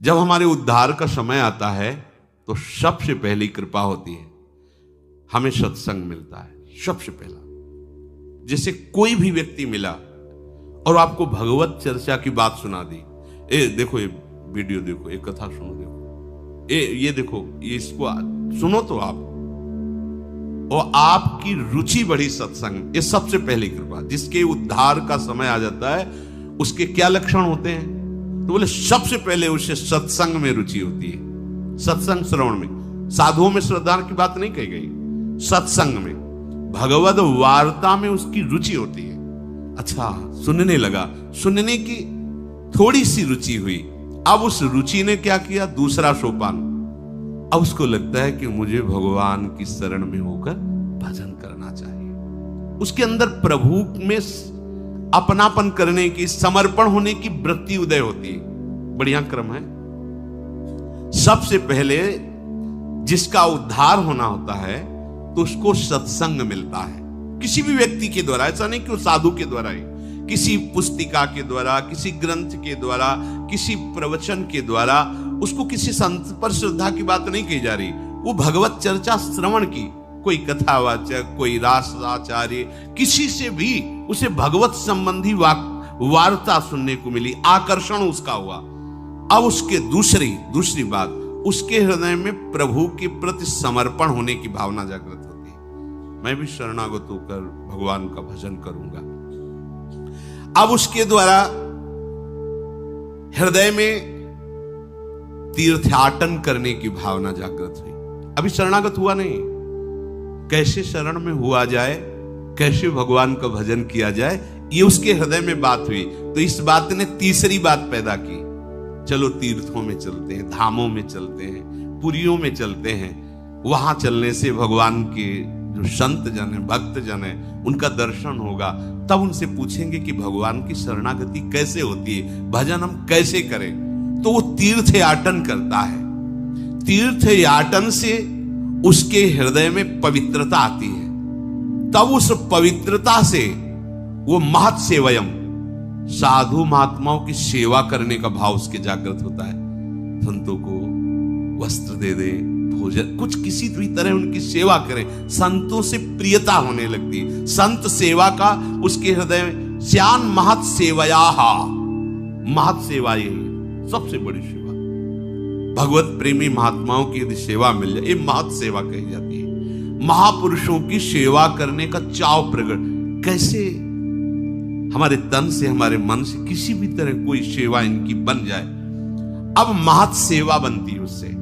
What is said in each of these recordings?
जब हमारे उद्धार का समय आता है तो सबसे पहली कृपा होती है, हमें सत्संग मिलता है सबसे पहला। जैसे कोई भी व्यक्ति मिला और आपको भगवत चर्चा की बात सुना दी, ए देखो ये वीडियो देखो, ये कथा सुनो, देखो ये देखो, ये इसको सुनो तो आप, और आपकी रुचि बढ़ी सत्संग, ये सबसे पहली कृपा। जिसके उद्धार का समय आ जाता है उसके क्या लक्षण होते हैं? तो बोले सबसे पहले उसे सत्संग में रुचि होती है, सत्संग श्रवण में। साधुओं में श्रद्धा की बात नहीं कही गई, सत्संग में, भगवद वार्ता में उसकी रुचि होती है। अच्छा, सुनने लगा, सुनने की थोड़ी सी रुचि हुई, अब उस रुचि ने क्या किया? दूसरा सोपान, अब उसको लगता है कि मुझे भगवान की शरण में होकर भजन करना चाहिए। उसके अंदर प्रभु में अपनापन करने की, समर्पण होने की वृत्ति उदय होती है। बढ़िया क्रम है। सबसे पहले जिसका उद्धार होना होता है तो उसको सत्संग मिलता है, किसी भी व्यक्ति के द्वारा। ऐसा नहीं कि वो साधु के द्वारा ही, किसी पुस्तिका के द्वारा, किसी ग्रंथ के द्वारा, किसी प्रवचन के द्वारा, उसको किसी संत पर श्रद्धा की बात नहीं कही जा रही। वो भगवत चर्चा श्रवण की, कोई कथावाचक, कोई रासाचार्य, किसी से भी उसे भगवत संबंधी वार्ता सुनने को मिली, आकर्षण उसका हुआ। अब उसके दूसरी बात, उसके हृदय में प्रभु के प्रति समर्पण होने की भावना जागृत होती है। मैं भी शरणागत होकर भगवान का भजन करूंगा। अब उसके द्वारा हृदय में तीर्थाटन करने की भावना जागृत हुई। अभी शरणागत हुआ नहीं, कैसे शरण में हुआ जाए, कैसे भगवान का भजन किया जाए, ये उसके हृदय में बात हुई। तो इस बात ने तीसरी बात पैदा की, चलो तीर्थों में चलते हैं, धामों में चलते हैं, पुरियों में चलते हैं। वहां चलने से भगवान के जो संत जन है, भक्त जन है, उनका दर्शन होगा। तब उनसे पूछेंगे कि भगवान की शरणागति कैसे होती है, भजन हम कैसे करें। तो वो तीर्थ याटन करता है। तीर्थ याटन से उसके हृदय में पवित्रता आती है। तब उस पवित्रता से वो महत् सेवयम, साधु महात्माओं की सेवा करने का भाव उसके जागृत होता है। संतों को वस्त्र दे दे, भोजन, कुछ किसी भी तरह उनकी सेवा करें, संतों से प्रियता होने लगती है। संत सेवा का उसके हृदय में श्यान महत् सेवयाहा, महत् सेवा यही सबसे बड़ी सेवा। भगवत प्रेमी महात्माओं की यदि सेवा मिल जाए, ये महत् सेवा कही जाती है। महापुरुषों की सेवा करने का चाव प्रकट, कैसे हमारे तन से, हमारे मन से किसी भी तरह कोई सेवा इनकी बन जाए, अब महत् सेवा बनती है उससे।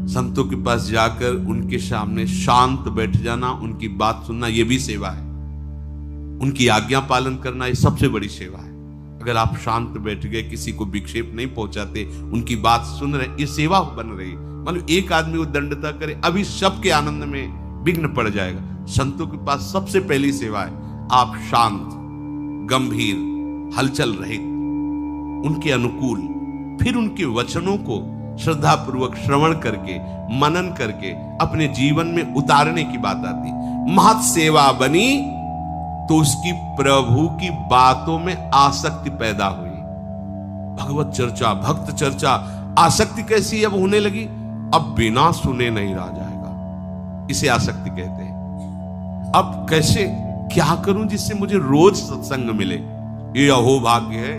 संतों के पास जाकर उनके सामने शांत बैठ जाना, उनकी बात सुनना, यह भी सेवा है। उनकी आज्ञा पालन करना, यह सबसे बड़ी सेवा है। अगर आप शांत बैठ गए, किसी को विक्षेप नहीं पहुंचाते, उनकी बात सुन रहे, ये सेवा बन रही। मतलब एक आदमी वो दंडता करे, अभी सबके आनंद में विघ्न पड़ जाएगा। संतों के पास सबसे पहली सेवा है, आप शांत, गंभीर, हलचल रहित, उनके अनुकूल, फिर उनके वचनों को श्रद्धा पूर्वक श्रवण करके, मनन करके अपने जीवन में उतारने की बात आती। महत् सेवा बनी तो उसकी प्रभु की बातों में आसक्ति पैदा हुई। भगवत चर्चा, भक्त चर्चा, आसक्ति कैसी अब होने लगी? अब बिना सुने नहीं रहा जाएगा, इसे आसक्ति कहते हैं। अब कैसे, क्या करूं जिससे मुझे रोज सत्संग मिले? ये अहोभाग्य है,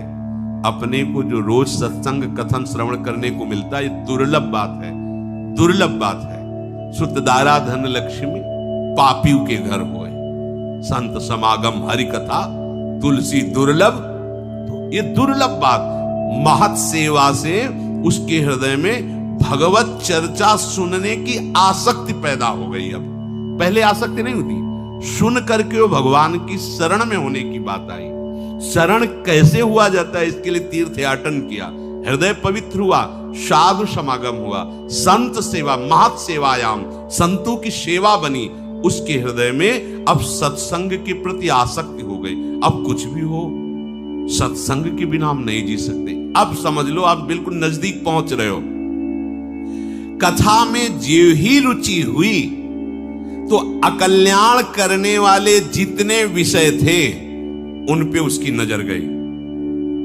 अपने को जो रोज सत्संग कथन श्रवण करने को मिलता है, ये दुर्लभ बात है, दुर्लभ बात है। सुतदारा धन लक्ष्मी पापियों के घर होए, संत समागम हरि कथा तुलसी दुर्लभ। तो ये दुर्लभ बात, महत् सेवा से उसके हृदय में भगवत चर्चा सुनने की आसक्ति पैदा हो गई। अब पहले आसक्ति नहीं होती, सुन करके वो भगवान की शरण में होने की बात आई। शरण कैसे हुआ जाता है, इसके लिए तीर्थ याटन किया, हृदय पवित्र हुआ, साधु समागम हुआ, संत सेवा, महत् सेवायाम, संतों की सेवा बनी उसके हृदय में। अब सत्संग के प्रति आसक्ति हो गई। अब कुछ भी हो, सत्संग के बिना हम नहीं जी सकते। अब समझ लो, आप बिल्कुल नजदीक पहुंच रहे हो। कथा में जो ही रुचि हुई तो अकल्याण करने वाले जितने विषय थे उन पे उसकी नजर गई।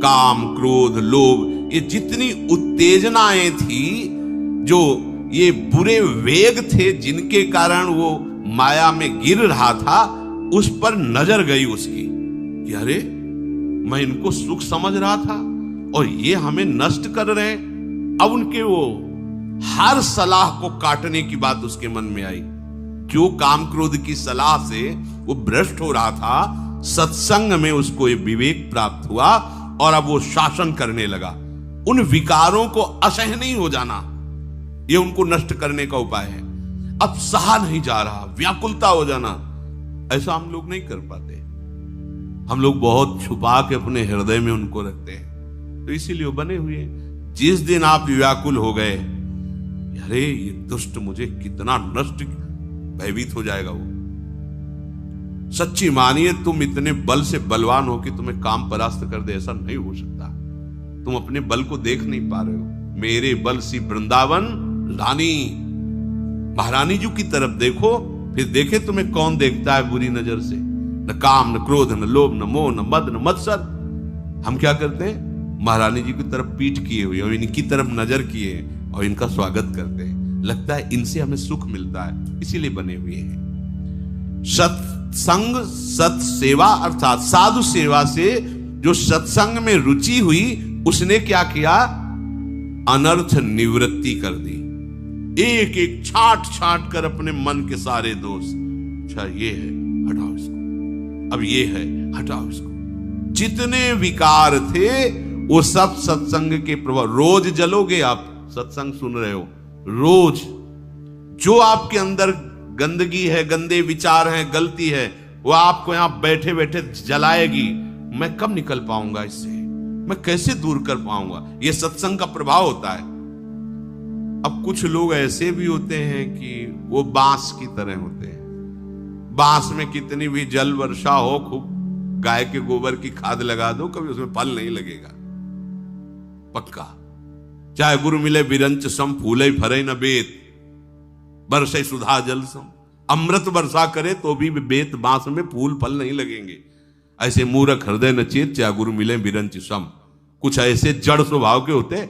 काम, क्रोध, लोभ, ये जितनी उत्तेजनाएं थी, जो ये बुरे वेग थे जिनके कारण वो माया में गिर रहा था, उस पर नजर गई उसकी कि अरे मैं इनको सुख समझ रहा था और ये हमें नष्ट कर रहे हैं। अब उनके वो हर सलाह को काटने की बात उसके मन में आई। जो काम क्रोध की सलाह से वो भ्रष्ट हो रहा था, सत्संग में उसको ये विवेक प्राप्त हुआ और अब वो शासन करने लगा। उन विकारों को असह्य नहीं हो जाना, ये उनको नष्ट करने का उपाय है। अब सहा नहीं जा रहा, व्याकुलता हो जाना, ऐसा हम लोग नहीं कर पाते। हम लोग बहुत छुपा के अपने हृदय में उनको रखते हैं, तो इसीलिए वो बने हुए हैं। जिस दिन आप व्याकुल हो गए, अरे ये दुष्ट मुझे कितना नष्ट, भयभीत हो जाएगा वो। सच्ची मानिए, तुम इतने बल से बलवान हो कि तुम्हें काम परास्त कर दे, ऐसा नहीं हो सकता। तुम अपने बल को देख नहीं पा रहे हो। मेरे बल सी वृंदावन रानी, महारानी जी की तरफ देखो, फिर देखे तुम्हें कौन देखता है बुरी नजर से। न काम, न क्रोध, न लोभ, न मोह, न मद, न मत्सर। हम क्या करते हैं? महारानी जी की तरफ पीठ किए हुए और इनकी तरफ नजर किए और इनका स्वागत करते हैं। लगता है इनसे हमें सुख मिलता है, इसीलिए बने हुए हैं। सत्संग, सत सेवा अर्थात साधु सेवा से जो सत्संग में रुचि हुई, उसने क्या किया? अनर्थ निवृत्ति कर दी। एक एक छांट छांट कर अपने मन के सारे दोष, अच्छा ये है हटाओ इसको, अब ये है हटाओ इसको। जितने विकार थे वो सब सत्संग के प्रभाव। रोज जलोगे आप, सत्संग सुन रहे हो, रोज जो आपके अंदर गंदगी है, गंदे विचार हैं, गलती है, वो आपको यहां बैठे बैठे जलाएगी। मैं कब निकल पाऊंगा इससे, मैं कैसे दूर कर पाऊंगा? ये सत्संग का प्रभाव होता है। अब कुछ लोग ऐसे भी होते हैं कि वो बांस की तरह होते हैं। बांस में कितनी भी जल वर्षा हो, खूब गाय के गोबर की खाद लगा दो, कभी उसमें फल नहीं लगेगा, पक्का। चाहे गुरु मिले बिरंच सम, फूले फरे न बेत, बरसे सुधा जल सम। अमृत वर्षा करे तो भी बेत बांस में फूल फल नहीं लगेंगे। ऐसे मूर्ख हृदय न चेत, चाहे गुरु मिले बिरंच सम। कुछ ऐसे जड़ स्वभाव के होते,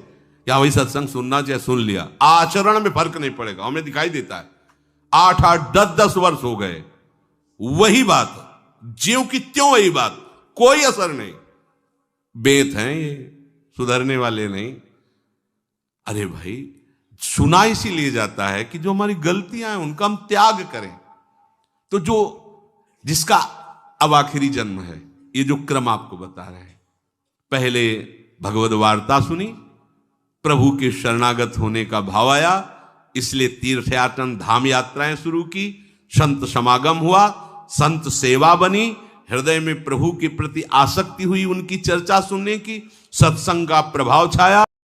क्या वही सत्संग सुनना चाहे सुन लिया, आचरण में फर्क नहीं पड़ेगा। हमें दिखाई देता है 8-8, 10-10 वर्ष हो गए, वही बात, ज्यों की त्यों वही बात, कोई असर नहीं। बेत हैं ये, सुधरने वाले नहीं। अरे भाई, सुना इसीलिए जाता है कि जो हमारी गलतियां हैं उनका हम त्याग करें। तो जो जिसका अब आखिरी जन्म है, ये जो क्रम आपको बता रहे हैं, पहले भगवद वार्ता सुनी, प्रभु के शरणागत होने का भाव आया, इसलिए तीर्थयाटन धाम यात्राएं शुरू की, संत समागम हुआ, संत सेवा बनी, हृदय में प्रभु के प्रति आसक्ति हुई, उनकी चर्चा सुनने की, सत्संग का प्रभाव छाया।